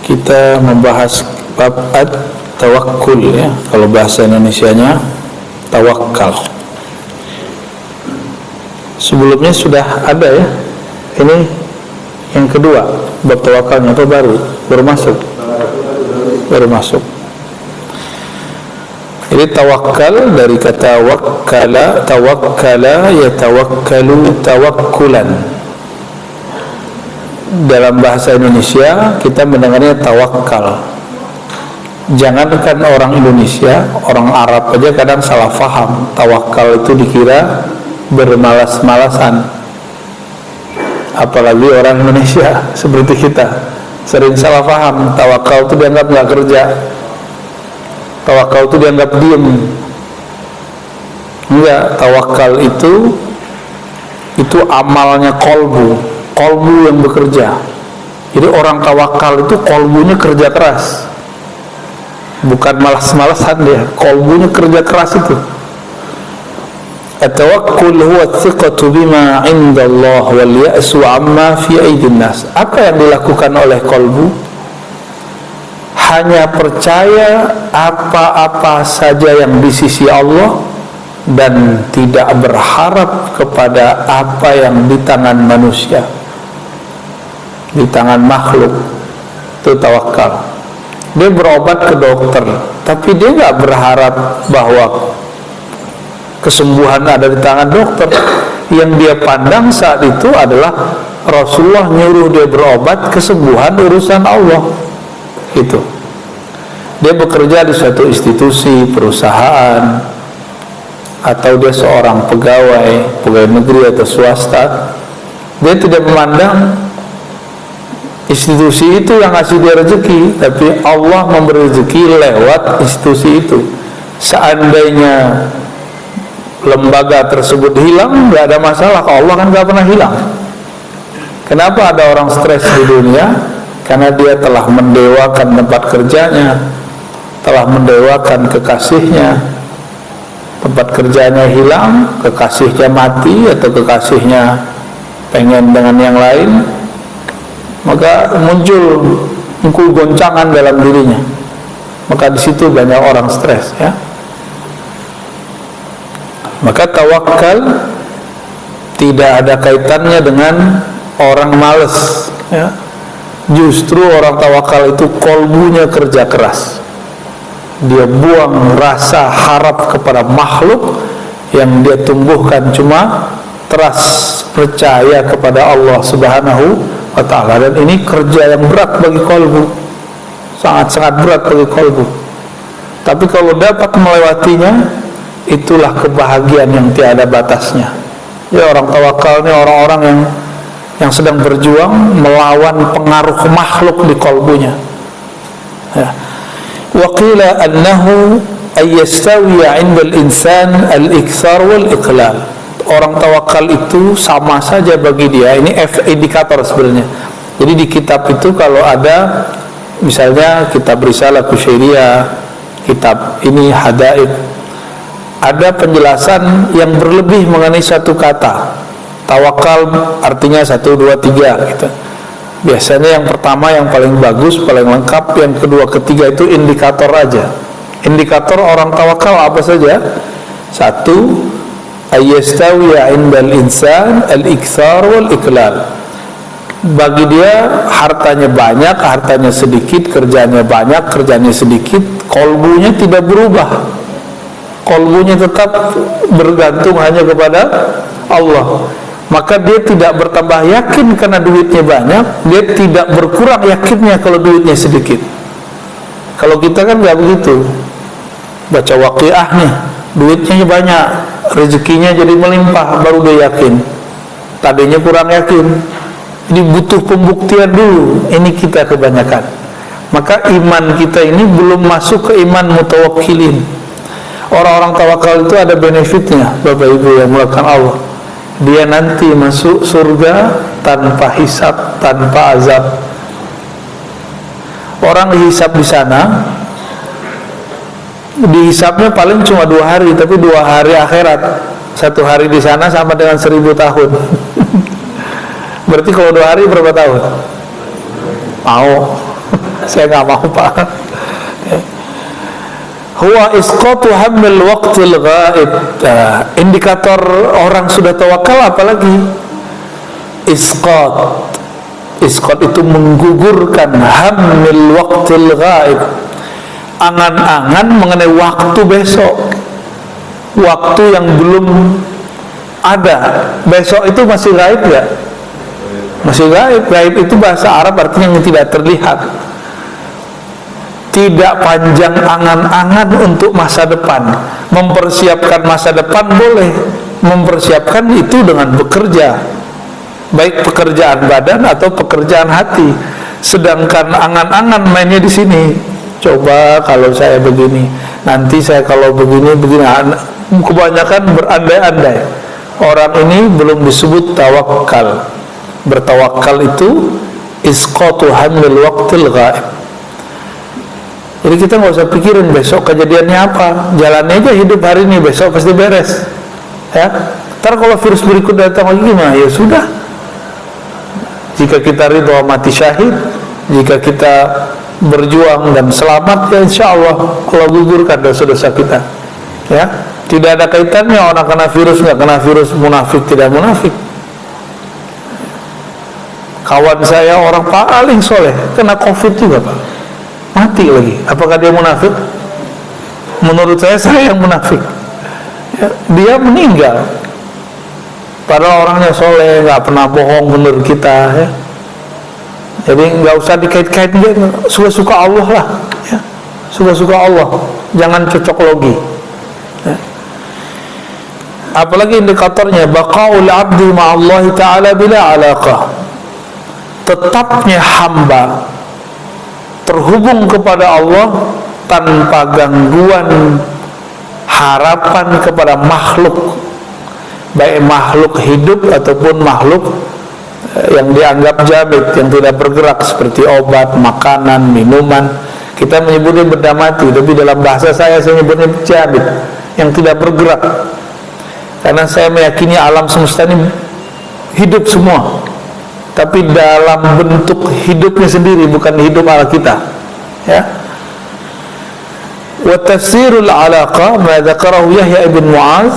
Kita membahas bab tawakkul ya. Kalau bahasa Indonesianya tawakal. Sebelumnya sudah ada ya. Ini yang kedua bab tawakalnya, atau baru masuk. Baru masuk. Jadi tawakal dari kata wakkala, tawakkala yatawakkalu tawakkulan. Dalam bahasa Indonesia kita mendengarnya tawakal. Jangankan orang Indonesia, orang Arab aja kadang salah faham. Tawakal itu dikira bermalas-malasan. Apalagi orang Indonesia seperti kita, sering salah faham. Tawakal itu dianggap nggak kerja. Tawakal itu dianggap diem. Enggak, tawakal itu amalnya kolbu yang bekerja. Jadi orang tawakal itu kolbunya kerja keras, bukan malas-malasan dia. Kolbunya kerja keras itu. At-tawakkul huwa thiqatu bima 'inda Allah wal ya'su 'amma fi aydin nas. Apa yang dilakukan oleh kolbu? Hanya percaya apa-apa saja yang di sisi Allah dan tidak berharap kepada apa yang di tangan manusia, di tangan makhluk. Itu tawakal. Dia berobat ke dokter, tapi dia nggak berharap bahwa kesembuhan ada di tangan dokter. Yang dia pandang saat itu adalah Rasulullah nyuruh dia berobat, kesembuhan urusan Allah. Itu. Dia bekerja di suatu institusi, perusahaan, atau dia seorang pegawai negeri atau swasta. Dia tidak memandang institusi itu yang ngasih dia rezeki, tapi Allah memberi rezeki lewat institusi itu. Seandainya lembaga tersebut hilang, nggak ada masalah. Allah kan nggak pernah hilang. Kenapa ada orang stres di dunia? Karena dia telah mendewakan tempat kerjanya, telah mendewakan kekasihnya. Tempat kerjanya hilang, kekasihnya mati, atau kekasihnya pengen dengan yang lain, maka muncul goncangan dalam dirinya. Maka di situ banyak orang stres ya. Maka tawakal tidak ada kaitannya dengan orang malas ya. Justru orang tawakal itu kolbunya kerja keras. Dia buang rasa harap kepada makhluk, yang dia tumbuhkan cuma trust, percaya kepada Allah Subhanahu wa ta'ala. Dan ini kerja yang berat bagi kolbu, sangat-sangat berat bagi kolbu. Tapi kalau dapat melewatinya, itulah kebahagiaan yang tiada batasnya. Ya, orang tawakal ini orang-orang yang sedang berjuang melawan pengaruh makhluk di kolbunya ya. Wa qila annahu ayyastawiya 'inda al-insan al-iktsar wal iqlal. Orang tawakal itu sama saja bagi dia. Ini indikator sebenarnya. Jadi di kitab itu kalau ada misalnya kitab Risalah Kusyairiyah, kitab ini Hadaib, ada penjelasan yang berlebih mengenai satu kata. Tawakal artinya 1, 2, 3 gitu. Biasanya yang pertama yang paling bagus, paling lengkap, yang kedua, ketiga itu indikator aja. Indikator orang tawakal apa saja? 1, ayyastawiya 'indal insan al-iktsar wal iqlal. Bagi dia hartanya banyak, hartanya sedikit, kerjanya banyak, kerjanya sedikit, kolbunya tidak berubah. Kolbunya tetap bergantung hanya kepada Allah. Maka dia tidak bertambah yakin karena duitnya banyak, dia tidak berkurang yakinnya kalau duitnya sedikit. Kalau kita kan nggak begitu. Baca Waqiah nih, duitnya banyak, rezekinya jadi melimpah, baru dia yakin. Tadinya kurang yakin. Jadi butuh pembuktian dulu. Ini kita kebanyakan. Maka iman kita ini belum masuk ke iman mutawakkilin. Orang-orang tawakal itu ada benefitnya, Bapak Ibu yang melakukan Allah. Dia nanti masuk surga tanpa hisab, tanpa azab. Orang dihisab di sana, dihisabnya paling cuma 2 hari, tapi 2 hari akhirat. 1 hari di sana sama dengan 1000 tahun. Berarti kalau 2 hari berapa tahun? Mau Saya nggak mau Pak. Huwa isqatu hammil waqtil ghaib. Indikator orang sudah tawakal apalagi? Isqat itu menggugurkan hammil waqtil ghaib, angan-angan mengenai waktu besok, waktu yang belum ada. Besok itu masih gaib ya? Masih gaib. Gaib itu bahasa Arab artinya yang tidak terlihat. Tidak panjang angan-angan untuk masa depan. Mempersiapkan masa depan boleh, mempersiapkan itu dengan bekerja, baik pekerjaan badan atau pekerjaan hati. Sedangkan angan-angan mainnya di sini. Coba kalau saya begini, nanti saya kalau begini. Kebanyakan berandai-andai. Orang ini belum disebut tawakal. Bertawakal itu isqatu hamil waqtil ghaib. Jadi kita nggak usah pikirin besok kejadiannya apa, jalannya aja hidup hari ini, besok pasti beres. Ya, ntar kalau virus berikut datang lagi gimana? Ya sudah. Jika kita ridho mati syahid, jika kita berjuang dan selamat, ya insya Allah Allah gugurkan dosa-dosa kita. Ya, tidak ada kaitannya orang kena virus nggak kena virus, munafik tidak munafik. Kawan saya orang paling soleh kena COVID juga Pak, mati lagi. Apakah dia munafik? Menurut saya yang munafik. Ya, dia meninggal. Padahal orangnya soleh, nggak pernah bohong menurut kita. Ya. Jadi nggak usah dikait-kait, dia suka-suka Allah lah. Ya. Suka-suka Allah, jangan cocok logi. Ya. Apalagi indikatornya baqaul abdi ma'allahi ta'ala bila alaqah. Tetapnya hamba terhubung kepada Allah tanpa gangguan harapan kepada makhluk, baik makhluk hidup ataupun makhluk yang dianggap jamid, yang tidak bergerak, seperti obat, makanan, minuman. Kita menyebutnya benda mati, tapi dalam bahasa saya menyebutnya jamid, yang tidak bergerak. Karena saya meyakini alam semesta ini hidup semua, tapi dalam bentuk hidupnya sendiri, bukan hidup ala kita. Ya. Wa tafsirul alaqa ma dzakarahu Yahya ibn Mu'adz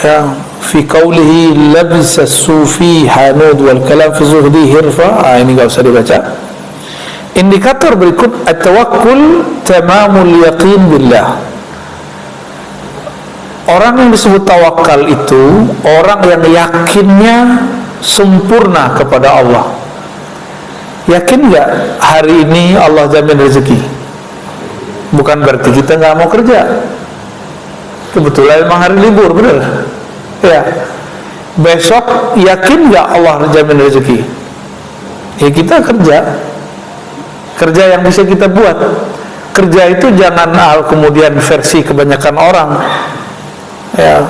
ya fi qawlihi labsa sufi hanud wal kalam fi zuhdi hirfa. Ini enggak usah dibaca. Indikator berikut at-tawakkul tamamul yaqin billah. Orang yang disebut tawakal itu orang yang yakinnya sempurna kepada Allah. Yakin nggak hari ini Allah jamin rezeki? Bukan berarti kita nggak mau kerja. Kebetulan memang hari libur, benar? Ya. Besok yakin nggak Allah jamin rezeki? Ya kita kerja. Kerja yang bisa kita buat. Kerja itu jangan kemudian versi kebanyakan orang. Ya.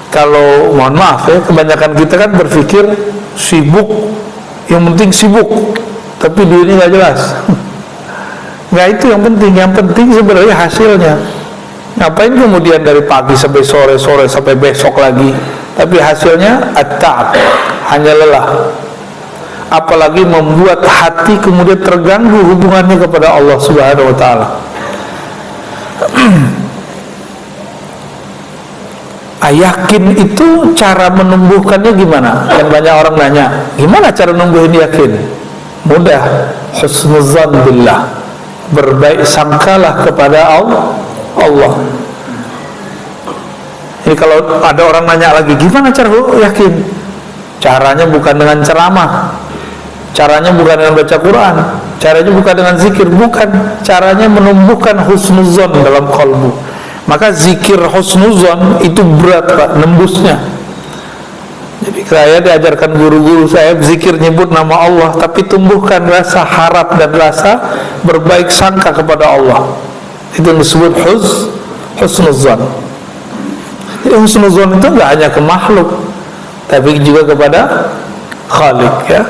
Kalau mohon maaf ya, kebanyakan kita kan berpikir sibuk, yang penting sibuk, tapi duitnya nggak jelas. Nggak itu yang penting sebenarnya hasilnya. Ngapain kemudian dari pagi sampai sore sampai besok lagi, tapi hasilnya at-ta'ab, hanya lelah. Apalagi membuat hati kemudian terganggu hubungannya kepada Allah Subhanahu wa Ta'ala. Yakin itu cara menumbuhkannya gimana? Yang banyak orang nanya, gimana cara numbuhin yakin? Mudah, husnuzan billah, berbaik sangkalah kepada Allah. Jadi kalau ada orang nanya lagi, gimana cara yakin? Caranya bukan dengan ceramah, caranya bukan dengan baca Quran, caranya bukan dengan zikir, bukan. Caranya menumbuhkan husnuzan dalam qalbu. Maka zikir husnuzan itu berat Pak, nembusnya. Jadi saya diajarkan guru-guru saya zikir nyebut nama Allah, tapi tumbuhkan rasa harap dan rasa berbaik sangka kepada Allah. Itu yang disebut husnuzan. Jadi husnuzan itu enggak hanya ke makhluk, tapi juga kepada Khaliq, ya.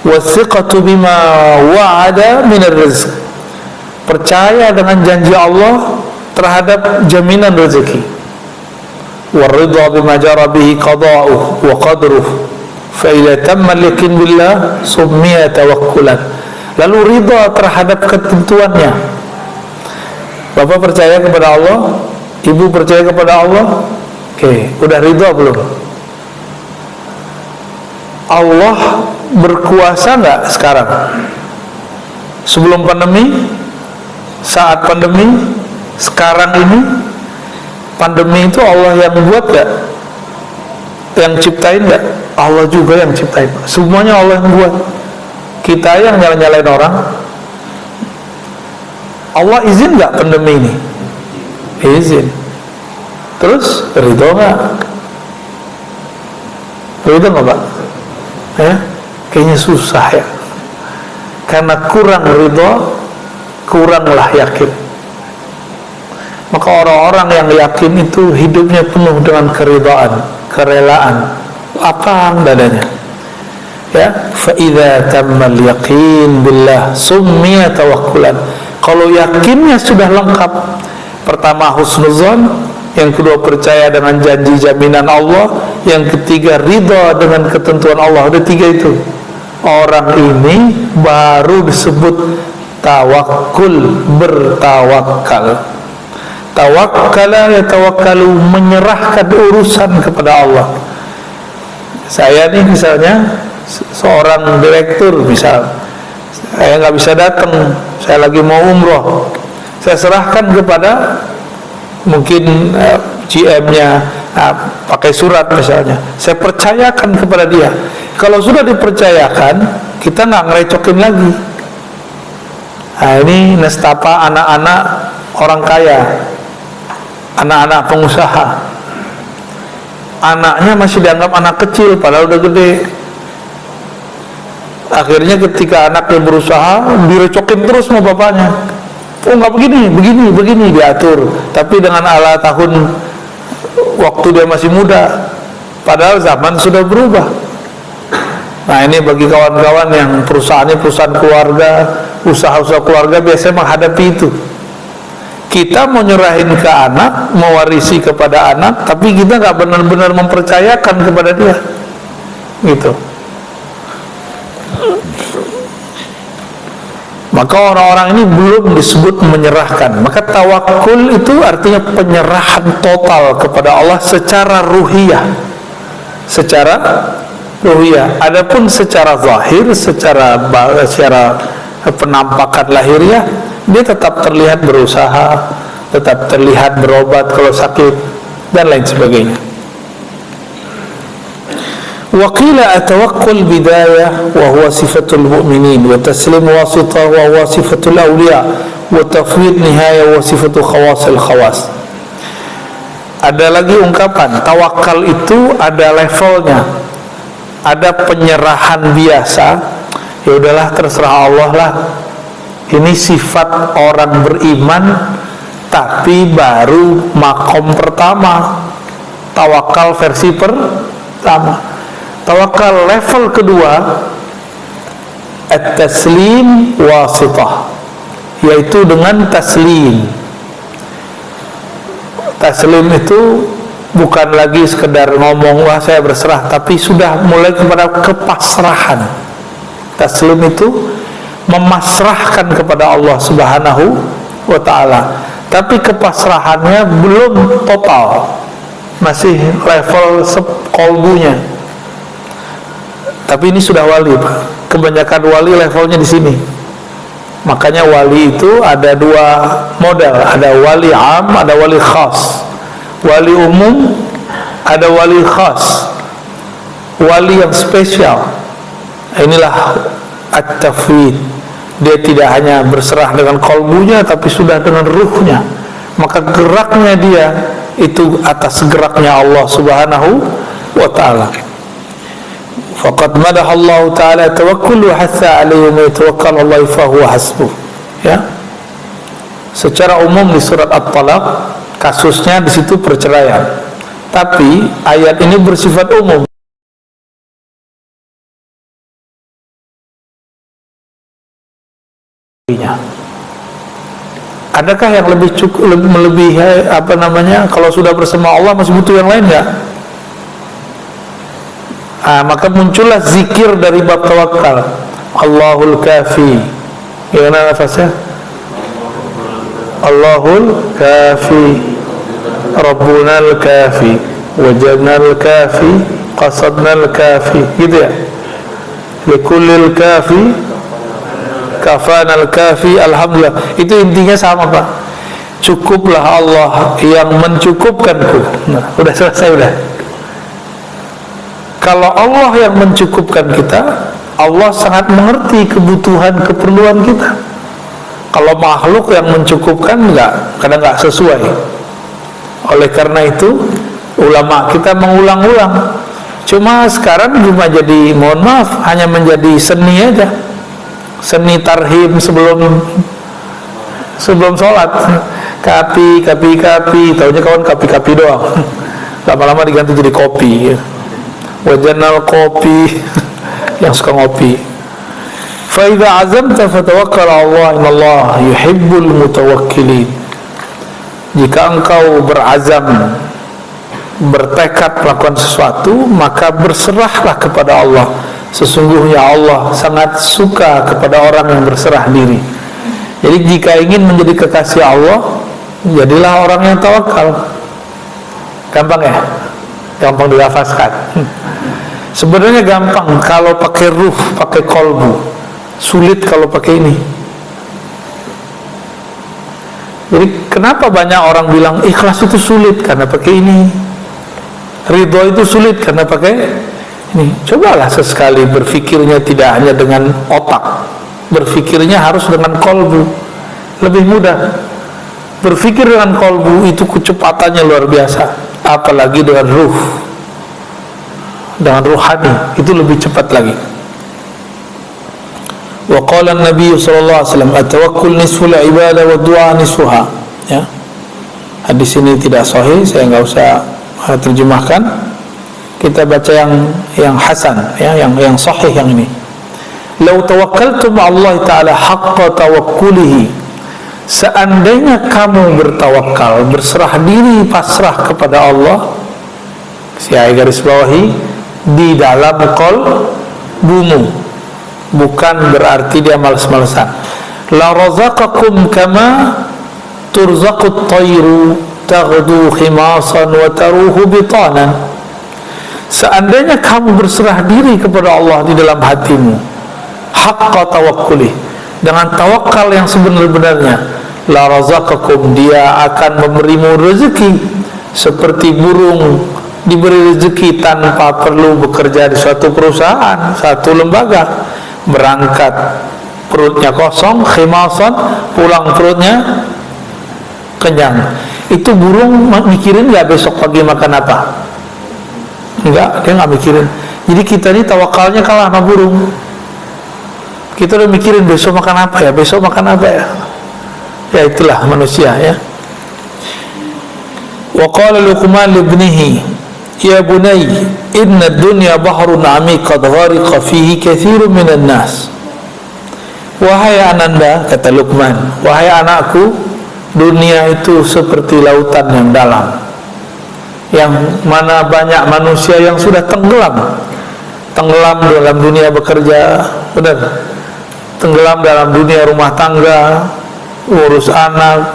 Wasiqatu bima wa'ada minar rizq. Percaya dengan janji Allah terhadap jaminan rezeki. Waridha bima jara bihi qada'uhu wa qadruhu. Fa idza tamma al-yaqin billah summiya tawakkulan. lalu ridha terhadap ketentuannya. Bapak percaya kepada Allah, ibu percaya kepada Allah, oke, udah ridha belum? Allah berkuasa nggak sekarang? Sebelum pandemi, saat pandemi, sekarang ini, pandemi itu Allah yang buat nggak? Yang ciptain nggak? Allah juga yang ciptain. Semuanya Allah yang buat. Kita yang nyalain orang. Allah izin nggak pandemi ini? Izin. Terus ridho nggak? Ridho nggak Pak? Ya, kayaknya susah ya. Karena kurang ridho, kuranglah yakin. Maka orang-orang yang yakin itu hidupnya penuh dengan keridhaan, kerelaan, lapang dadanya. Ya, fa idza tammal yaqin billah summiya tawakkulan. Kalau yakinnya sudah lengkap, pertama husnuzon, yang kedua percaya dengan janji jaminan Allah, yang ketiga ridha dengan ketentuan Allah. Ada tiga itu. Orang ini baru disebut tawakkul, bertawakal. Tawakkala yatawakkalu, menyerahkan urusan kepada Allah. Saya nih misalnya seorang direktur, misal saya nggak bisa datang, saya lagi mau umroh, saya serahkan kepada mungkin GM-nya, pakai surat misalnya, saya percayakan kepada dia. Kalau sudah dipercayakan, kita nggak ngerecokin lagi. Nah, ini nestapa anak-anak orang kaya, anak-anak pengusaha. Anaknya masih dianggap anak kecil, padahal udah gede. Akhirnya ketika anaknya berusaha, direcokin terus sama bapaknya. Oh nggak begini diatur. Tapi dengan ala tahun waktu dia masih muda, padahal zaman sudah berubah. Nah ini bagi kawan-kawan yang perusahaannya perusahaan keluarga, usaha-usaha keluarga biasanya menghadapi itu. Kita mau nyerahin ke anak, mewarisi kepada anak, tapi kita nggak benar-benar mempercayakan kepada dia, gitu. Maka orang-orang ini belum disebut menyerahkan. Maka tawakul itu artinya penyerahan total kepada Allah secara ruhiyah. Secara ruhiyah. Adapun secara zahir, secara penampakan lahiriah, dia tetap terlihat berusaha, tetap terlihat berobat kalau sakit, dan lain sebagainya. وقيل التوكل بداية وهو صفة المؤمنين وتسليم واسطة وهو صفة الأولياء وتفويض نهاية وصفة خواص الخواص. Ada lagi ungkapan tawakal itu ada levelnya, ada penyerahan biasa, ya udahlah terserah Allah lah. Ini sifat orang beriman, tapi baru makom pertama, tawakal versi pertama. Tawakal level kedua, at-taslim wasitah, yaitu dengan taslim. Taslim itu bukan lagi sekedar ngomong wah saya berserah, tapi sudah mulai kepada kepasrahan. Taslim itu memasrahkan kepada Allah Subhanahu wa ta'ala, tapi kepasrahannya belum total, masih level kolbunya. Tapi ini sudah wali, Pak. Kebanyakan wali levelnya di sini. Makanya wali itu ada dua model, ada wali am, ada wali khas. Wali umum, ada wali khas. Wali yang spesial. Inilah at-tafwid. Dia tidak hanya berserah dengan kolbunya, tapi sudah dengan ruhnya. Maka geraknya dia itu atas geraknya Allah Subhanahu wa ta'ala. Faqad madaha Allah Ta'ala tawakkul wa hatha alayhi wa yatawakkal Allah fa huwa hasbuh. Ya. Secara umum di surat At-Talaq kasusnya di situ perceraian. Tapi ayat ini bersifat umum. Adakah yang lebih cukup, melebihi kalau sudah bersama Allah masih butuh yang lain enggak? Maka muncullah zikir dari bab tawakal. Allahul kafi Gimana nafasnya? Allahul kafi, Rabbunal kafi, wajadnal kafi, qasadnal kafi, gitu ya. Likullil kafi, kafanal kafi, alhamdulillah. Itu intinya sama, Pak. Cukuplah Allah yang mencukupkanku. Nah, udah selesai, udah. Kalau Allah yang mencukupkan kita, Allah sangat mengerti kebutuhan, keperluan kita. Kalau makhluk yang mencukupkan kadang nggak sesuai. Oleh karena itu ulama kita mengulang-ulang. Cuma sekarang cuma jadi, mohon maaf, hanya menjadi seni aja, seni tarhim sebelum sholat. Kapi, tahunya kawan kapi doang. Lama-lama diganti jadi kopi. Wajanal kopi yang suka ngopi. فَإِذَا عَزَمْتَ فَتَوَكَّلَ اللَّهِ إِنَّ اللَّهَ يُحِبُّ الْمُتَوَكِّلِينَ. Jika engkau berazam, bertekad melakukan sesuatu, maka berserahlah kepada Allah. Sesungguhnya Allah sangat suka kepada orang yang berserah diri. Jadi jika ingin menjadi kekasih Allah, jadilah orang yang tawakal. Gampang ya? Gampang dilafazkan. Sebenarnya gampang kalau pakai ruh, pakai kolbu. Sulit kalau pakai ini. Jadi kenapa banyak orang bilang ikhlas itu sulit? Karena pakai ini. Ridho itu sulit karena pakai ini. Cobalah sesekali berfikirnya tidak hanya dengan otak, berfikirnya harus dengan kolbu. Lebih mudah. Berfikir dengan kolbu itu kecepatannya luar biasa. Apalagi dengan ruh, dengan ruhani, itu lebih cepat lagi. Wa qala an-nabiy sallallahu alaihi wasallam at-tawakkul nisful ibadah wa du'a nisfuha. Ya. Hadis ini tidak sahih, saya enggak usah terjemahkan. Kita baca yang hasan, ya, yang sahih yang ini. Lau tawakkaltum 'ala Allah taala haqqa tawakkulihi. Seandainya kamu bertawakal, berserah diri, pasrah kepada Allah, saya garis bawahi, di dalam qalbumu, bukan berarti dia malas-malasan. La razaqakum kama turzaqut tayru taghdu khimasan wa taruhu bitanan. Seandainya kamu berserah diri kepada Allah di dalam hatimu, haqqa tawakkuli, dengan tawakal yang sebenar-benarnya, la razaqakum, dia akan memberimu rezeki seperti burung diberi rezeki tanpa perlu bekerja di suatu perusahaan, satu lembaga. Berangkat perutnya kosong, khimasan, pulang perutnya kenyang. Itu burung mikirin nggak besok pagi makan apa? Enggak, dia nggak mikirin. Jadi kita ini tawakalnya kalah sama burung. Kita udah mikirin besok makan apa ya, besok makan apa ya. Ya itulah manusia, ya. Wa qala Luqman li ibnihi, ya bunay, inna dunya bahrun amiq qad ghariqa fihi katsirun minan nas. Wahai ananda, kata Luqman, wahai anakku, dunia itu seperti lautan yang dalam, yang mana banyak manusia yang sudah tenggelam dalam dunia bekerja, benar, tenggelam dalam dunia rumah tangga, urus anak,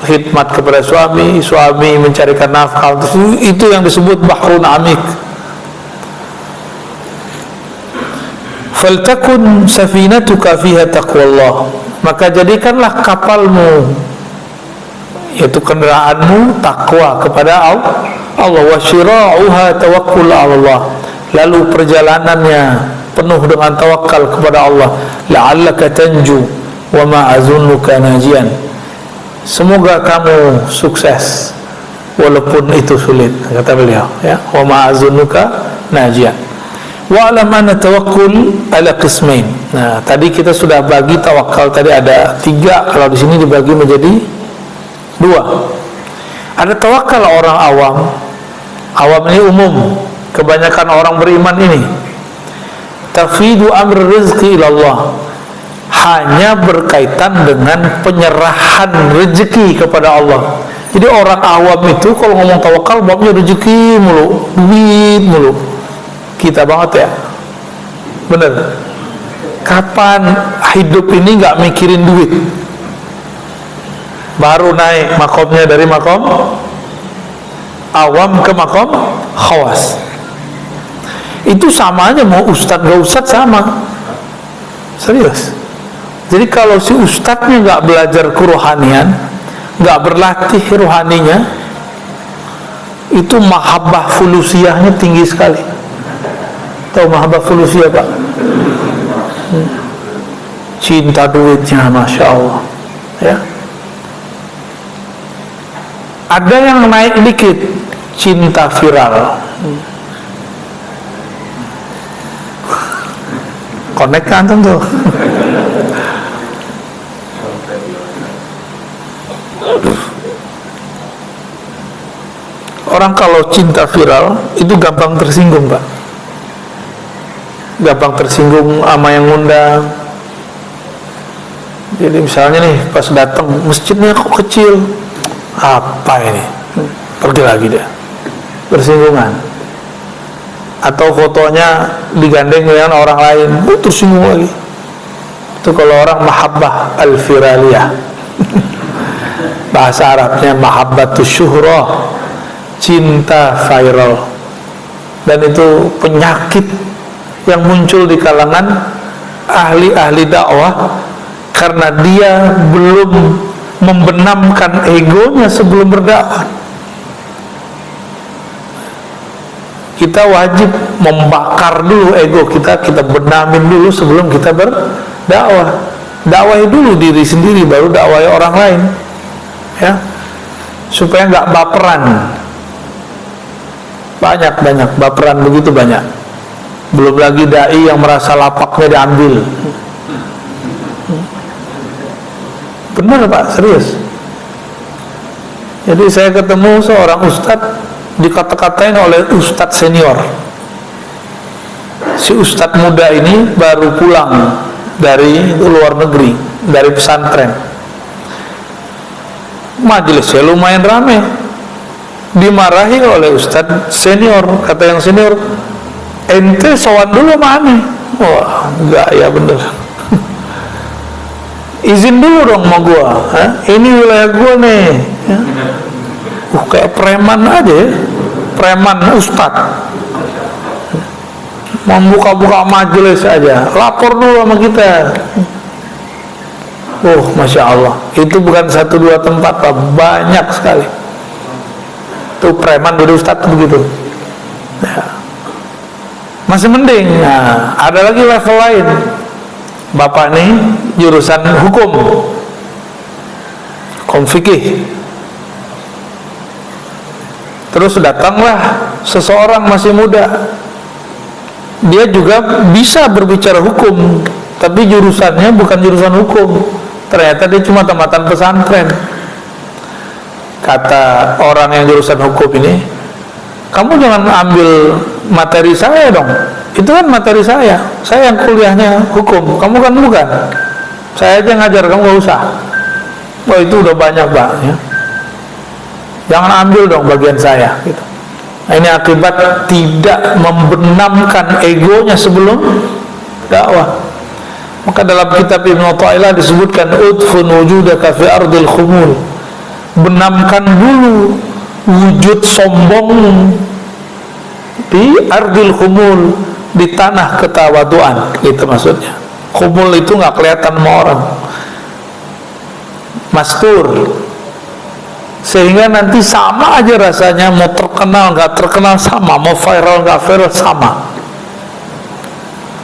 khidmat kepada suami mencarikan nafkah. Itu yang disebut bahrun amik. Faltakun safinatuka fiha taqwallah, maka jadikanlah kapalmu, yaitu kendaraanmu, takwa kepada Allah. Wa syira'uha tawakkul 'ala Allah, lalu perjalanannya penuh dengan tawakal kepada Allah. La'allaka tanju wa ma azunnuka najian, semoga kamu sukses walaupun itu sulit, kata beliau, ya. Wa ma'azunuka najian. Wa alam anna tawakkul ala qismain. Nah, tadi kita sudah bagi tawakal tadi ada 3, kalau di sini dibagi menjadi 2. Ada tawakal orang awam. Awam ini umum, kebanyakan orang beriman ini. Tafidu amr rizqi ilallah, hanya berkaitan dengan penyerahan rezeki kepada Allah. Jadi orang awam itu kalau ngomong tawakal babnya rezeki mulu, duit mulu. Kita banget ya, bener. kapan hidup ini nggak mikirin duit, baru naik makomnya dari makom awam ke makom khawas. Itu sama aja, mau ustadz gak ustadz sama, serius. Jadi kalau si ustadznya nggak belajar kerohanian, nggak berlatih rohaninya, itu mahabbah fulusiyahnya tinggi sekali. Tahu mahabbah fulusiyah, Pak? Cinta duitnya, masya Allah, ya. Ada yang naik dikit, cinta viral. Connect kan tentu. Orang kalau cinta viral itu gampang tersinggung, Pak. Gampang tersinggung sama yang ngundang. Jadi misalnya nih, pas datang masjidnya kok kecil, apa ini? Pergi lagi dia, bersinggungan. Atau fotonya digandeng dengan orang lain, tersinggung lagi. Itu kalau orang mahabbah al-firaliyah. Bahasa Arabnya mahabbatus syuhrah, cinta viral. Dan itu penyakit yang muncul di kalangan ahli-ahli dakwah, karena dia belum membenamkan egonya sebelum berdakwah. Kita wajib membakar dulu ego kita, kita benamin dulu sebelum kita berdakwah. Dakwahi dulu diri sendiri, baru dakwahi orang lain, ya, supaya nggak baperan. Banyak baperan, begitu banyak. Belum lagi dai yang merasa lapaknya diambil. Benar, Pak, serius. Jadi saya ketemu seorang ustadz, dikata-katain oleh ustadz senior. Si ustadz muda ini baru pulang dari luar negeri, dari pesantren. Majelisnya lumayan ramai, dimarahi oleh ustadz senior. Kata yang senior, ente sowan dulu sama aneh. Wah, enggak, ya bener. Izin dulu dong sama gua, ini wilayah gua nih, ya. Kayak preman aja ya, preman ustadz. Membuka-buka majelis aja, lapor dulu sama kita. Masya Allah, itu bukan 1-2 tempat, Pak, banyak sekali. Itu preman dari ustadz begitu, ya. Masih mending. Nah, ada lagi level lain. Bapak nih jurusan hukum fikih. Terus datanglah seseorang masih muda, dia juga bisa berbicara hukum, tapi jurusannya bukan jurusan hukum. Ternyata dia cuma tamatan pesantren. Kata orang yang jurusan hukum ini, kamu jangan ambil materi saya dong, itu kan materi saya yang kuliahnya hukum, kamu kan bukan. Saya aja ngajar, kamu gak usah. Wah, itu udah banyak, Pak, ya. Jangan ambil dong bagian saya, gitu. Nah, ini akibat tidak membenamkan egonya sebelum dakwah. Maka dalam kitab Ibnu Athaillah disebutkan, udfun wujudaka fi ardil khumul, benamkan dulu wujud sombong di ardil khumul, di tanah ketawaduan, gitu maksudnya. Khumul itu nggak kelihatan sama orang, mastur, sehingga nanti sama aja rasanya, mau terkenal nggak terkenal sama, mau viral nggak viral sama.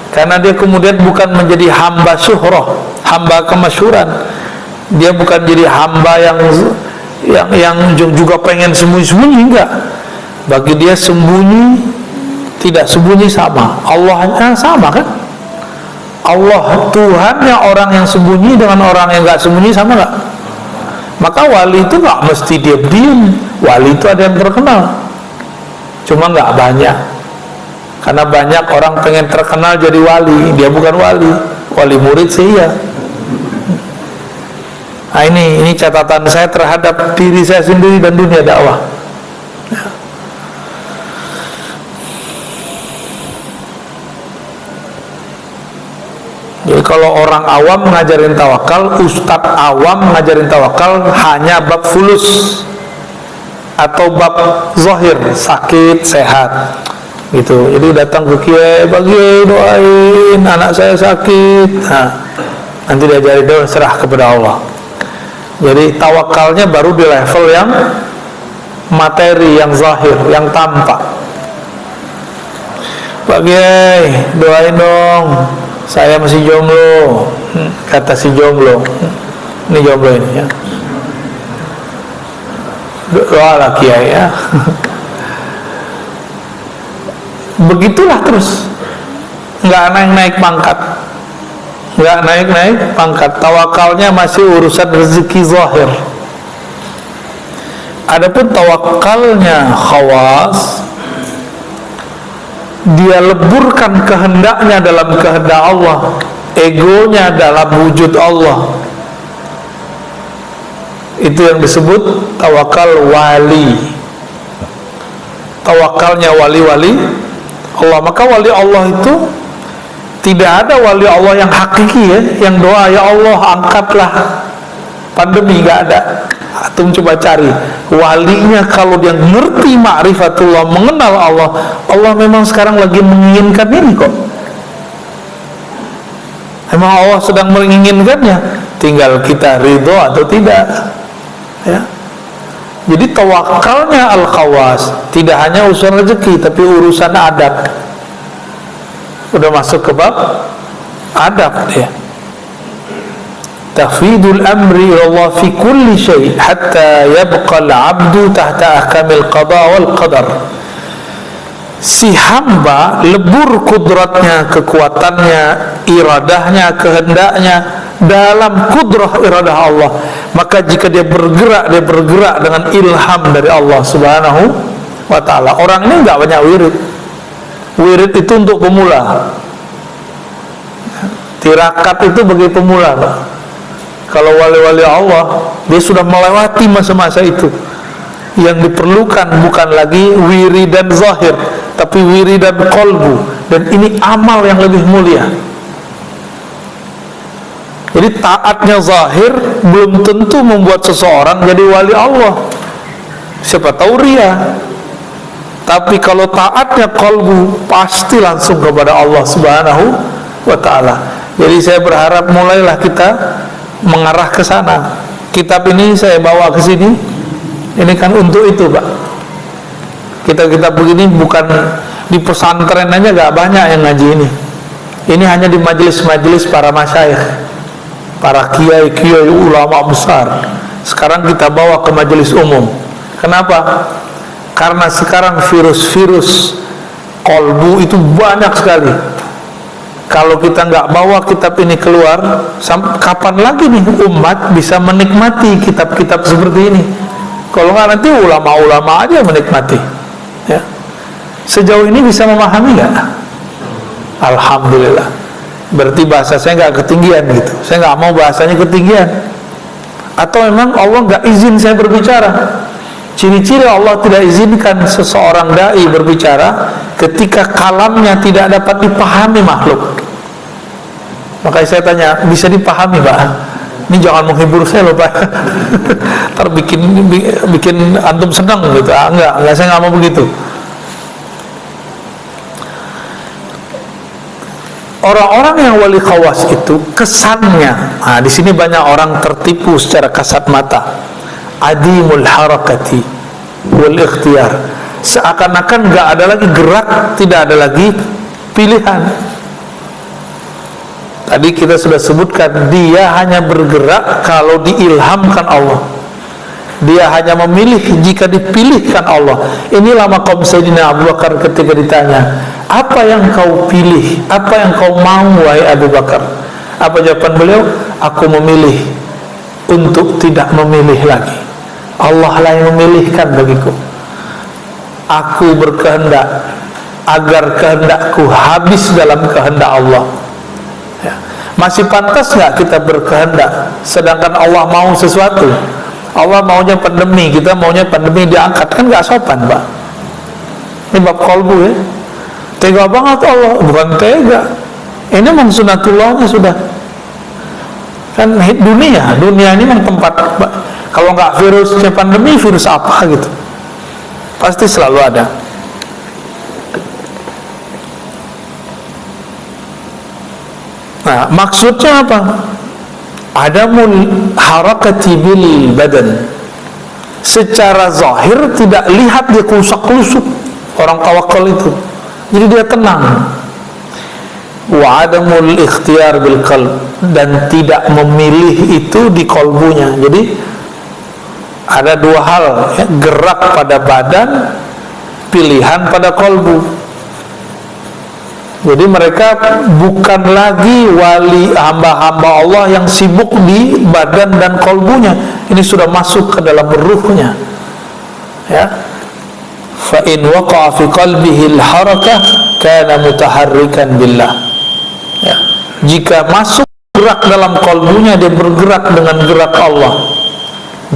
Karena dia kemudian bukan menjadi hamba syuhrah, hamba kemasyhuran. Dia bukan jadi hamba yang juga pengen sembunyi-sembunyi, enggak. Bagi dia sembunyi tidak sembunyi sama, Allahnya sama kan? Allah Tuhannya orang yang sembunyi dengan orang yang nggak sembunyi sama nggak? Maka wali itu nggak mesti diam-diam. Wali itu ada yang terkenal, cuma nggak banyak. Karena banyak orang pengen terkenal jadi wali, dia bukan wali. Wali murid sih ya. Nah, ini catatan saya terhadap diri saya sendiri dan dunia dakwah. Jadi kalau orang awam ngajarin tawakal, ustadz awam ngajarin tawakal hanya bab fulus atau bab zahir, sakit, sehat gitu. Jadi datang ke kiai, "Pak Kiai, doain anak saya sakit." Nah, nanti diajari doa, serah kepada Allah. Jadi tawakalnya baru di level yang materi, yang zahir, yang tampak. "Pak Kiai, doain dong, saya masih jomblo." Kata si jomblo, ini jomblo ini ya, doalah Kiai ya. Begitulah terus, nggak naik-naik pangkat, nggak naik-naik pangkat. Tawakalnya masih urusan rezeki zahir. Adapun tawakalnya khawas, dia leburkan kehendaknya dalam kehendak Allah, egonya dalam wujud Allah. Itu yang disebut tawakal wali. Tawakalnya wali-wali Allah. Maka wali Allah itu tidak ada wali Allah yang hakiki ya, yang doa, "Ya Allah angkatlah pandemi," nggak ada. Antum coba cari walinya, kalau dia ngerti ma'rifatullah, mengenal Allah, Allah memang sekarang lagi menginginkan ini kok. Memang Allah sedang menginginkannya, tinggal kita ridho atau tidak ya. Jadi tawakalnya al-khawas tidak hanya urusan rezeki, tapi urusan adab. Udah masuk ke bab adab ya. Tafidul amri Allah fi kulli syai hatta yabqa al-'abdu tahta ahkamil qada wal qadar. Si hamba lebur kudratnya, kekuatannya, iradahnya, kehendaknya dalam kudrah iradah Allah. Maka jika dia bergerak dengan ilham dari Allah Subhanahu wa ta'ala. Orang ini enggak banyak wirid. Wirid itu untuk pemula. Tirakat itu bagi pemula, Pak. Kalau wali-wali Allah, dia sudah melewati masa-masa itu. Yang diperlukan bukan lagi wiridan zahir, tapi wiridan qalbu. Dan ini amal yang lebih mulia. Jadi taatnya zahir belum tentu membuat seseorang jadi wali Allah. Siapa tahu ria. Tapi kalau taatnya qalbu, pasti langsung kepada Allah Subhanahu wa ta'ala. Jadi saya berharap mulailah kita mengarah ke sana. Kitab ini saya bawa ke sini, ini kan untuk itu, Pak. Kitab-kitab begini bukan di pesantren aja, gak banyak yang ngaji ini. Ini hanya di majelis-majelis para masyayikh, para kiai-kiai ulama besar. Sekarang kita bawa ke majelis umum. Kenapa? Karena sekarang virus-virus kolbu itu banyak sekali. Kalau kita nggak bawa kitab ini keluar, kapan lagi nih umat bisa menikmati kitab-kitab seperti ini? Kalau nggak nanti ulama-ulama aja menikmati. Ya. Sejauh ini bisa memahami nggak? Alhamdulillah. Berarti bahasa saya nggak ketinggian gitu. Saya nggak mau bahasanya ketinggian. Atau memang Allah nggak izin saya berbicara. Ciri-ciri Allah tidak izinkan seseorang dai berbicara ketika kalamnya tidak dapat dipahami makhluk. Makanya saya tanya, bisa dipahami, Pak? Ini jangan menghibur saya loh, Pak. Ntar bikin antum senang gitu. Enggak, saya nggak mau begitu. Orang-orang yang wali khawas itu kesannya, di sini banyak orang tertipu secara kasat mata. Adimul harakati wal ikhtiyar, seakan-akan nggak ada lagi gerak, tidak ada lagi pilihan. Tadi kita sudah sebutkan, dia hanya bergerak kalau diilhamkan Allah. Dia hanya memilih jika dipilihkan Allah. Inilah maqam Sayyidina Abu Bakar ketika ditanya, apa yang kau pilih, apa yang kau mau wahai Abu Bakar? Apa jawaban beliau? Aku memilih untuk tidak memilih lagi. Allah lah yang memilihkan bagiku. Aku berkehendak agar kehendakku habis dalam kehendak Allah. Ya. Masih pantas nggak kita berkehendak sedangkan Allah mau sesuatu? Allah maunya pandemi, kita maunya pandemi diangkat, kan nggak sopan, Pak. Ini bab kolbu ya. Tega banget Allah, bukan tega. Ini memang sunatullahnya sudah. Kan dunia ini memang tempat, kalau nggak virusnya pandemi, virus apa gitu, pasti selalu ada. Nah, maksudnya apa? Adamul harakati bil badan. Secara zahir tidak lihat dia kelusak-kelusuk orang tawakal itu, jadi dia tenang. Wa adamul ikhtiyar bil qalb, dan tidak memilih itu di kolbunya. Jadi ada dua hal, ya, gerak pada badan, pilihan pada kolbu. Jadi mereka bukan lagi wali hamba-hamba Allah yang sibuk di badan dan kolbunya. Ini sudah masuk ke dalam ruhnya. Ya. Fa in waqa'a fi qalbihi al-harakah kana mutaharrikan billah. Ya. Jika masuk gerak dalam kolbunya, dia bergerak dengan gerak Allah.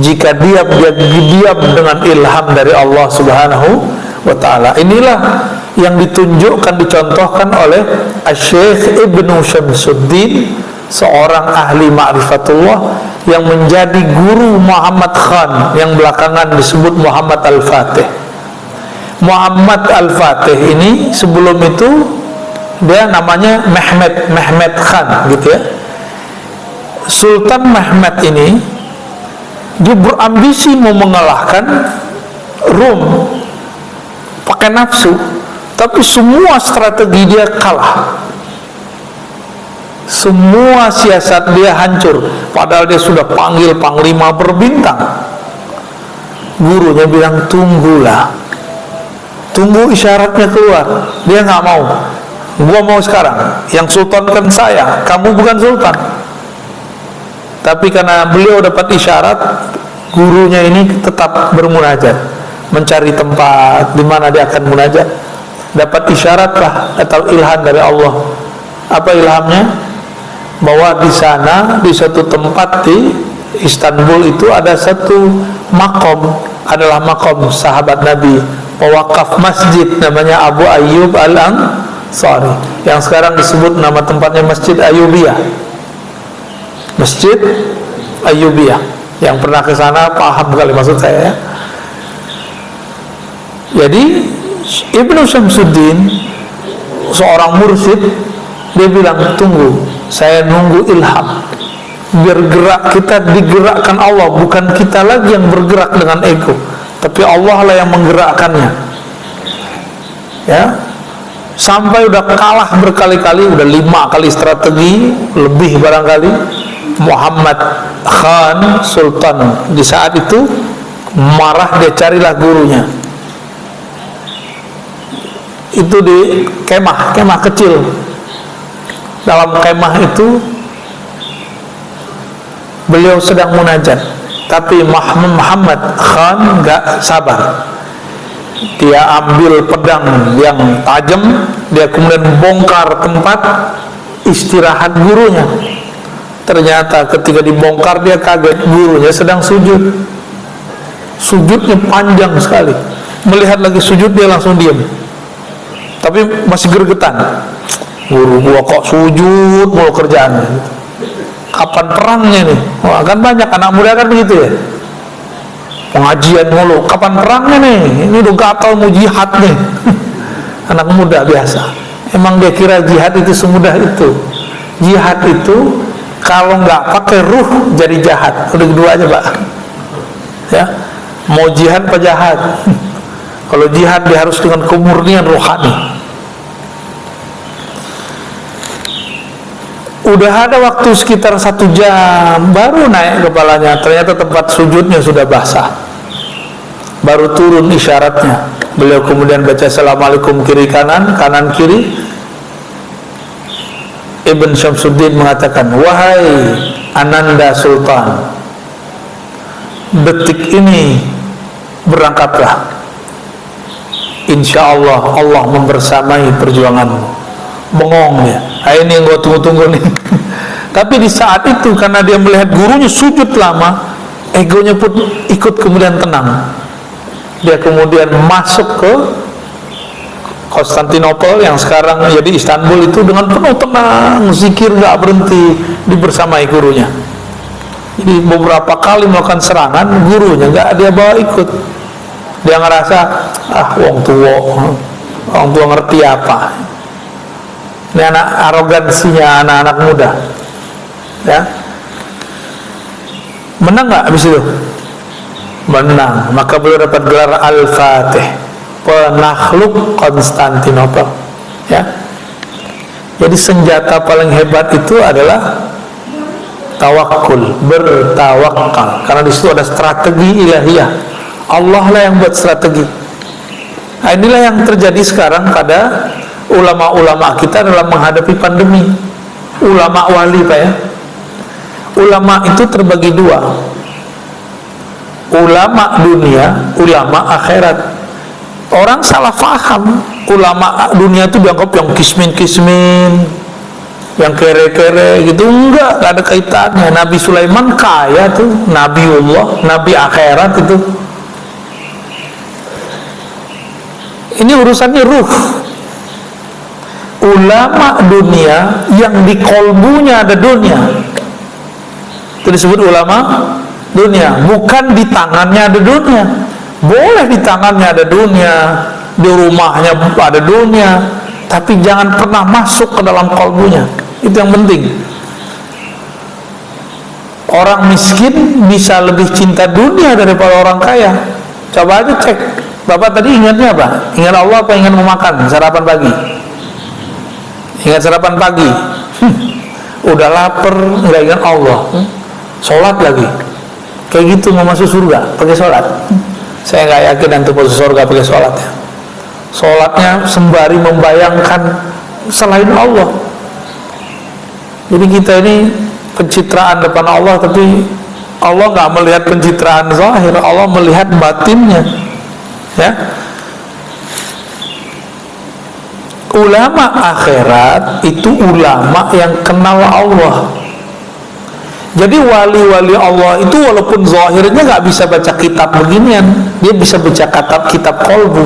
Jika diam, dia diam dengan ilham dari Allah Subhanahu wa ta'ala. Inilah yang ditunjukkan, dicontohkan oleh Syekh Ibnu Syamsuddin, seorang ahli ma'rifatullah yang menjadi guru Muhammad Khan yang belakangan disebut Muhammad Al-Fatih. Muhammad Al-Fatih ini sebelum itu dia namanya Mehmed Khan gitu ya. Sultan Mehmed ini dia berambisi mau mengalahkan Rom pakai nafsu, tapi semua strategi dia kalah, semua siasat dia hancur. Padahal dia sudah panggil panglima berbintang. Gurunya bilang, tunggulah, tunggu isyaratnya keluar. Dia nggak mau. Gua mau sekarang. Yang sultan kan saya, kamu bukan sultan. Tapi karena beliau dapat isyarat, gurunya ini tetap bermunajat, mencari tempat di mana dia akan munajat. Dapat isyarat lah atau ilham dari Allah. Apa ilhamnya? Bahwa di sana, di suatu tempat di Istanbul itu ada satu makom, adalah makom sahabat Nabi, pewakaf masjid namanya Abu Ayyub Al-Ansari, yang sekarang disebut nama tempatnya Masjid Ayyubiyah. Masjid Ayyubiyah. Yang pernah ke sana paham kali maksud saya ya. Jadi Ibnu Syamsuddin, seorang mursyid, dia bilang, tunggu, saya nunggu ilham. Bergerak, kita digerakkan Allah, bukan kita lagi yang bergerak dengan ego, tapi Allah lah yang menggerakkannya. Ya, sampai udah kalah berkali-kali, udah 5 kali strategi lebih barangkali. Muhammad Khan Sultan di saat itu marah, dia carilah gurunya. Itu di kemah kecil. Dalam kemah itu beliau sedang munajat, tapi Muhammad Khan gak sabar. Dia ambil pedang yang tajam, dia kemudian bongkar tempat istirahat gurunya. Ternyata ketika dibongkar, dia kaget, gurunya sedang sujud. Sujudnya panjang sekali. Melihat lagi sujud, dia langsung diam, tapi masih gergetan. Guru gua kok sujud mulu kerjaannya, kapan perangnya nih? Wah, kan banyak anak muda kan begitu ya, pengajian mulu, kapan perangnya nih? Ini udah gatal mau jihad nih. Anak muda biasa. Emang dia kira jihad itu semudah itu? Jihad itu kalau nggak pakai ruh jadi jahat. Udah kedua aja Pak ya, mau jihad apa jahat? Kalau jihad dia harus dengan kemurnian rohani. Udah ada waktu sekitar 1 jam baru naik kepalanya, ternyata tempat sujudnya sudah basah. Baru turun isyaratnya. Beliau kemudian baca Assalamualaikum kiri kanan, kanan kiri. Ibn Syamsuddin mengatakan, wahai Ananda Sultan, detik ini berangkatlah. Insya Allah, Allah membersamai perjuanganmu. Bengong ya, ini yang gue tunggu-tunggu nih. Tapi di saat itu, karena dia melihat gurunya sujud lama, egonya pun ikut kemudian tenang. Dia kemudian masuk ke Konstantinopel yang sekarang jadi Istanbul itu dengan penuh tenang, zikir nggak berhenti, dibersamai gurunya. Jadi beberapa kali melakukan serangan, gurunya nggak dia bawa ikut. Dia ngerasa, wong tua ngerti apa. Ini anak arogansinya anak-anak muda, ya. Menang nggak habis itu? Menang. Maka beliau dapat gelar Al-Fatih, penakluk Konstantinopel, ya. Jadi senjata paling hebat itu adalah tawakul, bertawakal. Karena di situ ada strategi ilahiyah. Allah lah yang buat strategi. Nah, inilah yang terjadi sekarang pada ulama-ulama kita dalam menghadapi pandemi. Ulama wali, Pak, ya. Ulama itu terbagi dua. Ulama dunia, ulama akhirat. Orang salah faham, ulama dunia itu dianggap yang kismin-kismin, yang kere-kere gitu. Enggak ada kaitannya. Nabi Sulaiman kaya tuh, Nabiullah, Nabi akhirat itu. Ini urusannya ruh. Ulama dunia yang di kolbunya ada dunia, itu disebut ulama dunia. Bukan di tangannya ada dunia. Boleh di tangannya ada dunia, di rumahnya ada dunia, tapi jangan pernah masuk ke dalam kolbunya. Itu yang penting. Orang miskin bisa lebih cinta dunia daripada orang kaya. Coba aja cek. Bapak tadi ingatnya apa? Ingat Allah apa ingat memakan sarapan pagi? Ingat sarapan pagi. Udah lapar, nggak ingat Allah. Sholat lagi. Kayak gitu mau masuk surga pakai sholat. Saya nggak yakin nanti masuk surga pakai sholat, ya. Sholatnya sembari membayangkan selain Allah. Jadi kita ini pencitraan depan Allah, tapi Allah nggak melihat pencitraan zahir, Allah melihat batinnya, ya. Ulama akhirat itu ulama yang kenal Allah. Jadi wali-wali Allah itu walaupun zahirnya nggak bisa baca kitab beginian, dia bisa baca kitab kolbu.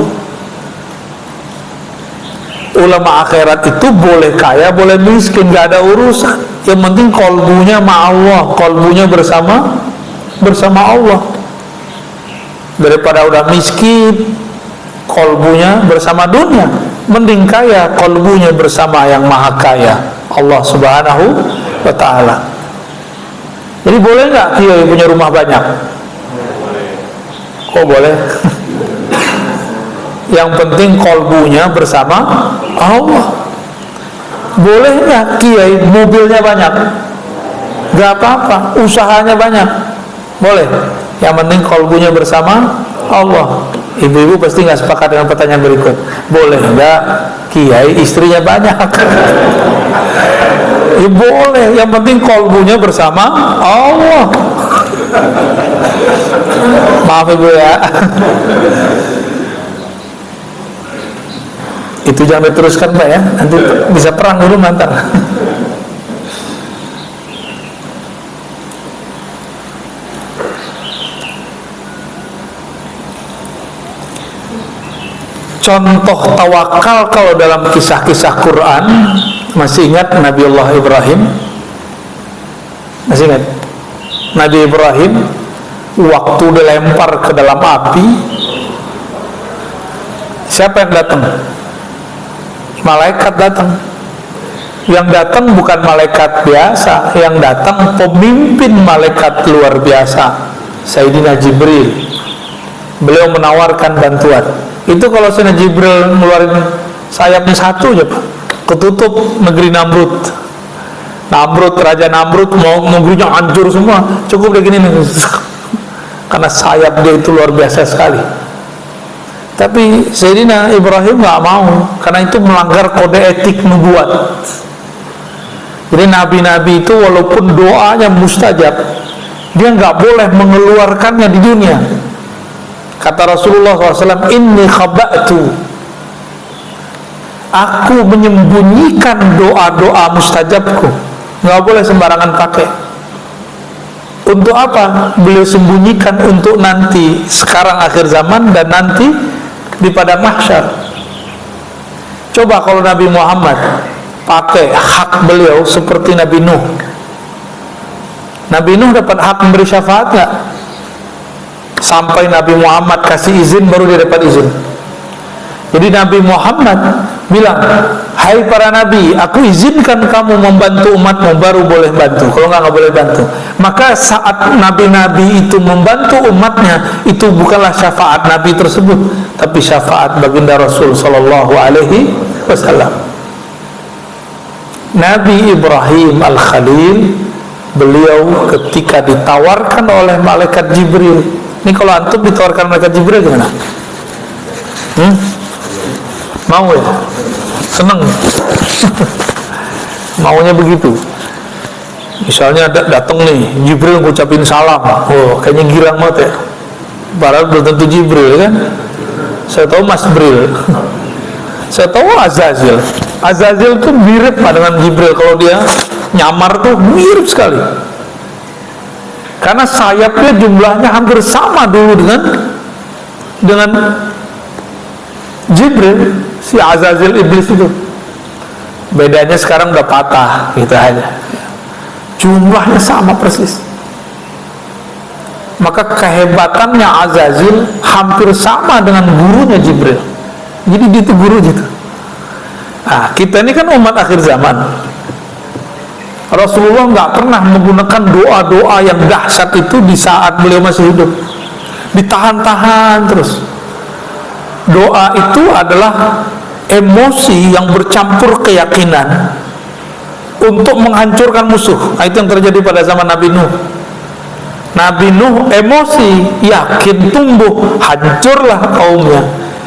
Ulama akhirat itu boleh kaya, boleh miskin, nggak ada urusan. Yang penting kolbunya ma Allah, kolbunya bersama Allah. Daripada udah miskin, kolbunya bersama dunia, mending kaya, kolbunya bersama yang maha kaya, Allah subhanahu wa ta'ala. Jadi boleh nggak kiai punya rumah banyak? Oh boleh. Yang penting kolbunya bersama Allah. Boleh nggak kiai mobilnya banyak? Gak apa-apa, usahanya banyak. Boleh. Yang penting kolbunya bersama Allah. Ibu-ibu pasti nggak sepakat dengan pertanyaan berikut. Boleh nggak kiai istrinya banyak? Ya boleh, yang penting kolbunya bersama Allah. Maaf ibu ya. Itu jangan diteruskan Pak ya, nanti bisa perang dulu mantan. Contoh tawakal kalau dalam kisah-kisah Quran, masih ingat Nabiullah Ibrahim? Masih ingat? Nabi Ibrahim waktu dilempar ke dalam api, siapa yang datang? Malaikat datang. Yang datang bukan malaikat biasa, yang datang pemimpin malaikat luar biasa, Sayyidina Jibril. Beliau menawarkan bantuan. Itu kalau Sayyidina Jibril ngeluarin sayapnya satu aja Pak, ketutup negeri Namrud. Raja Namrud mau negerinya hancur semua, cukup begini nih. Karena sayap dia itu luar biasa sekali. Tapi Sayyidina Ibrahim nggak mau, karena itu melanggar kode etik nubuat. Jadi nabi-nabi itu walaupun doanya mustajab, dia nggak boleh mengeluarkannya di dunia. Kata Rasulullah SAW, inni khaba'tu, aku menyembunyikan doa-doa mustajabku. Nggak boleh sembarangan pakai. Untuk apa? Beliau sembunyikan untuk nanti, sekarang akhir zaman dan nanti di padang mahsyar. Coba kalau Nabi Muhammad pakai hak beliau seperti Nabi Nuh. Nabi Nuh dapat hak memberi syafaat nggak? Sampai Nabi Muhammad kasih izin baru dia dapat izin. Jadi Nabi Muhammad bilang, hai para nabi, aku izinkan kamu membantu umatmu, baru boleh bantu. Kalau nggak boleh bantu. Maka saat nabi-nabi itu membantu umatnya, itu bukanlah syafaat nabi tersebut, tapi syafaat baginda Rasul Sallallahu Alaihi Wasallam. Nabi Ibrahim Al-Khalil, beliau ketika ditawarkan oleh malaikat Jibril, ini kalau antum ditawarkan malaikat Jibril gimana? Mau ya? Seneng? Maunya begitu. Misalnya datang nih Jibril ngucapin salam, oh kayaknya girang banget ya. Padahal belum tentu Jibril kan. Saya tahu Mas Bril. Saya tahu Azazil. Azazil tuh mirip dengan Jibril. Kalau dia nyamar tuh mirip sekali. Karena sayapnya jumlahnya hampir sama dulu dengan Jibril, si Azazil iblis itu. Bedanya sekarang udah patah, gitu aja. Jumlahnya sama persis. Maka kehebatannya Azazil hampir sama dengan gurunya Jibril. Jadi dia itu guru gitu. Nah, kita ini kan umat akhir zaman. Rasulullah nggak pernah menggunakan doa-doa yang dahsyat itu di saat beliau masih hidup. Ditahan-tahan terus. Doa itu adalah emosi yang bercampur keyakinan untuk menghancurkan musuh. Nah, itu yang terjadi pada zaman Nabi Nuh. Nabi Nuh emosi, yakin tumbuh, hancurlah kaumnya.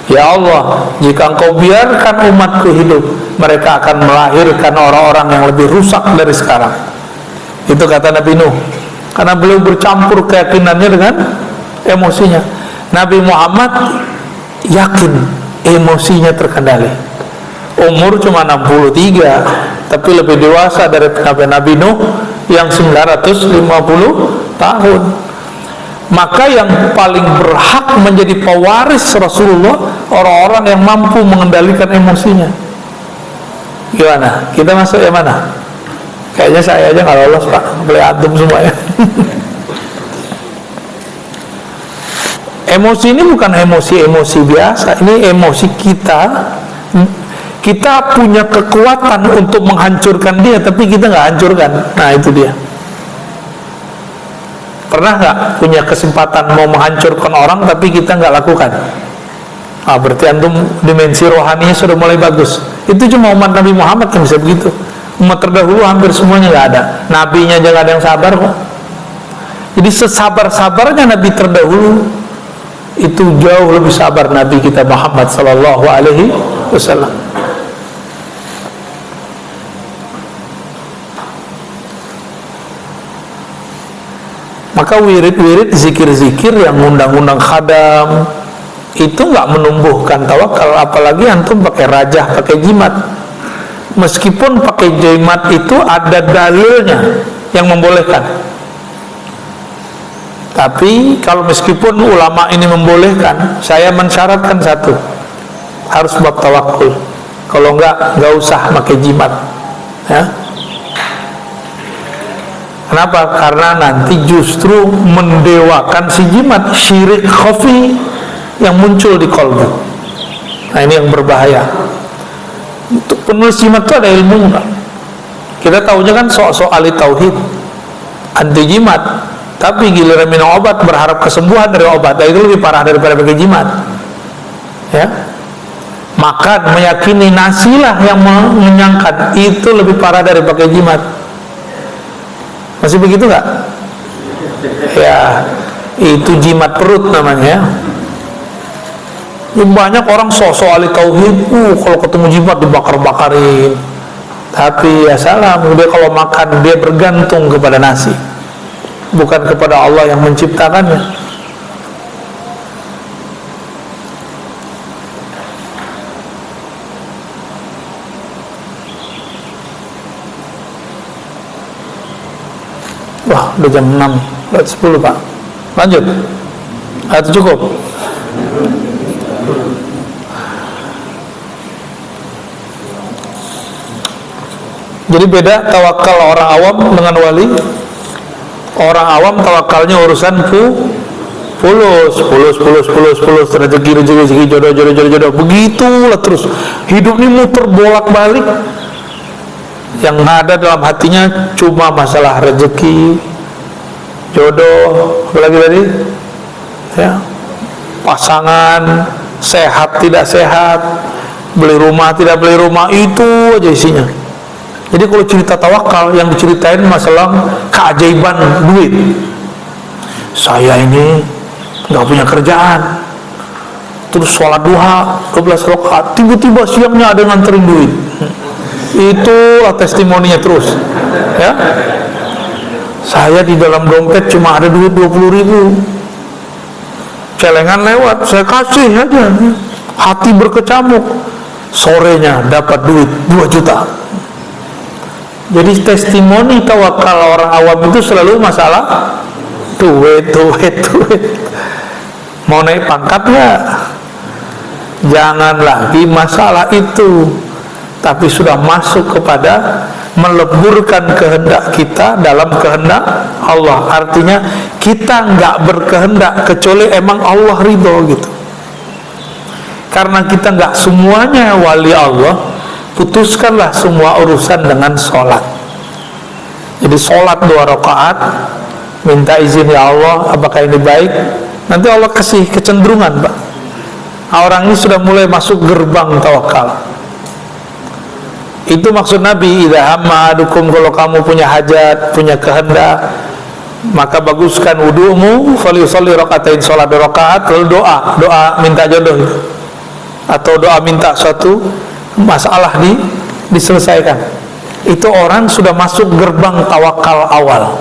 Ya Allah, jika engkau biarkan umatku hidup, mereka akan melahirkan orang-orang yang lebih rusak dari sekarang. Itu kata Nabi Nuh. Karena beliau bercampur keyakinannya dengan emosinya. Nabi Muhammad yakin emosinya terkendali. Umur cuma 63, tapi lebih dewasa dari Nabi Nuh yang 950 tahun. Maka yang paling berhak menjadi pewaris Rasulullah orang-orang yang mampu mengendalikan emosinya. Gimana? Kita masuk yang mana? Kayaknya saya aja nggak lolos, Pak. Boleh antum semuanya. Emosi ini bukan emosi-emosi biasa. Ini emosi kita. Kita punya kekuatan untuk menghancurkan dia, tapi kita nggak hancurkan. Nah, itu dia. Pernah nggak punya kesempatan mau menghancurkan orang, tapi kita nggak lakukan? Ah, berarti antum dimensi rohaninya sudah mulai bagus. Itu cuma umat Nabi Muhammad yang bisa begitu. Umat terdahulu hampir semuanya nggak ada. Nabinya aja nggak ada yang sabar kok. Jadi sesabar-sabarnya Nabi terdahulu, itu jauh lebih sabar Nabi kita Muhammad Sallallahu Alaihi Wasallam. Maka wirid-wirid, zikir-zikir yang undang-undang khadam itu nggak menumbuhkan tawakal. Apalagi antum pakai rajah, pakai jimat. Meskipun pakai jimat itu ada dalilnya yang membolehkan. Tapi kalau meskipun ulama ini membolehkan, saya mensyaratkan satu, harus bab tawakul. Kalau nggak usah pakai jimat, ya. Kenapa? Karena nanti justru mendewakan si jimat, syirik khafi yang muncul di kolbu. Nah, ini yang berbahaya. Untuk penulis jimat itu ada ilmu, Pak. Kita tahunya kan sok-sok ahli tauhid, anti jimat. Tapi giliran minum obat berharap kesembuhan dari obat, itu lebih parah daripada pakai jimat. Ya, makan meyakini nasilah yang mengenyangkan, itu lebih parah dari pakai jimat. Masih begitu nggak? Ya, itu jimat perut namanya. Banyak orang sok-sok ahli tauhid, kalau ketemu jimat dibakar-bakarin. Tapi ya salah, dia kalau makan dia bergantung kepada nasi, bukan kepada Allah yang menciptakannya. Wah, udah jam 6, udah 10, Pak. Lanjut. Atau cukup? Jadi beda tawakal orang awam dengan wali. Orang awam tawakalnya urusan pulus, rezeki, jodoh, begitulah terus. Hidup ini muter bolak-balik. Yang ada dalam hatinya cuma masalah rezeki, jodoh, apalagi tadi, ya, pasangan, sehat tidak sehat, beli rumah tidak beli rumah, itu aja isinya. Jadi kalau cerita tawakal yang diceritain masalah keajaiban duit. Saya ini nggak punya kerjaan, terus sholat duha 12 rakaat, tiba-tiba siangnya ada yang nganterin duit. Itulah testimoninya terus, ya. Saya di dalam dompet cuma ada duit 20.000, celengan lewat, saya kasih aja, hati berkecamuk, sorenya dapat duit 2 juta. Jadi testimoni tawakal orang awam itu selalu masalah duit. Mau naik pangkat nggak? Jangan lagi masalah itu, tapi sudah masuk kepada meleburkan kehendak kita dalam kehendak Allah. Artinya kita nggak berkehendak kecuali emang Allah ridho gitu. Karena kita nggak semuanya wali Allah, putuskanlah semua urusan dengan sholat. Jadi sholat 2 rakaat, minta izin, ya Allah, apakah ini baik? Nanti Allah kasih kecenderungan, Pak. Orang ini sudah mulai masuk gerbang tawakal. Itu maksud Nabi, idza hamma ahadukum, kalau kamu punya hajat, punya kehendak, maka baguskan wudu'mu, falyusolli rakaatain, sholat 2 rakaat, lalu doa minta jodoh itu, atau doa minta suatu masalah diselesaikan. Itu orang sudah masuk gerbang tawakal awal.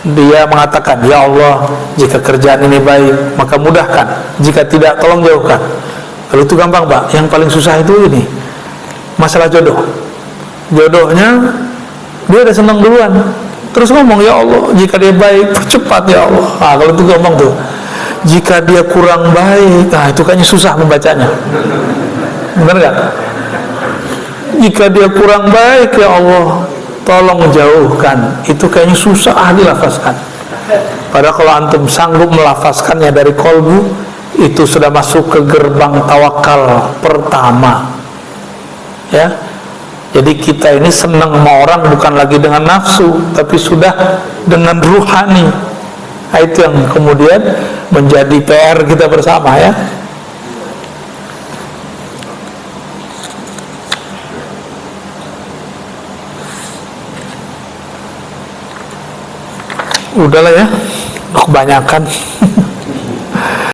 Dia mengatakan, ya Allah, jika kerjaan ini baik maka mudahkan, jika tidak tolong jauhkan. Kalau itu gampang, Pak. Yang paling susah itu ini masalah jodoh. Jodohnya dia udah senang duluan, terus ngomong, ya Allah, jika dia baik percepat ya Allah. Kalau itu gampang tuh. Jika dia kurang baik, itu kayaknya susah membacanya. Benar gak? Jika dia kurang baik, ya Allah, tolong jauhkan. Itu kayaknya susah dilafazkan. Padahal kalau antum sanggup melafazkannya dari kolbu, itu sudah masuk ke gerbang tawakal pertama. Ya, jadi kita ini senang sama orang bukan lagi dengan nafsu, tapi sudah dengan ruhani. Itu yang kemudian menjadi PR kita bersama, ya. Udahlah ya, kebanyakan.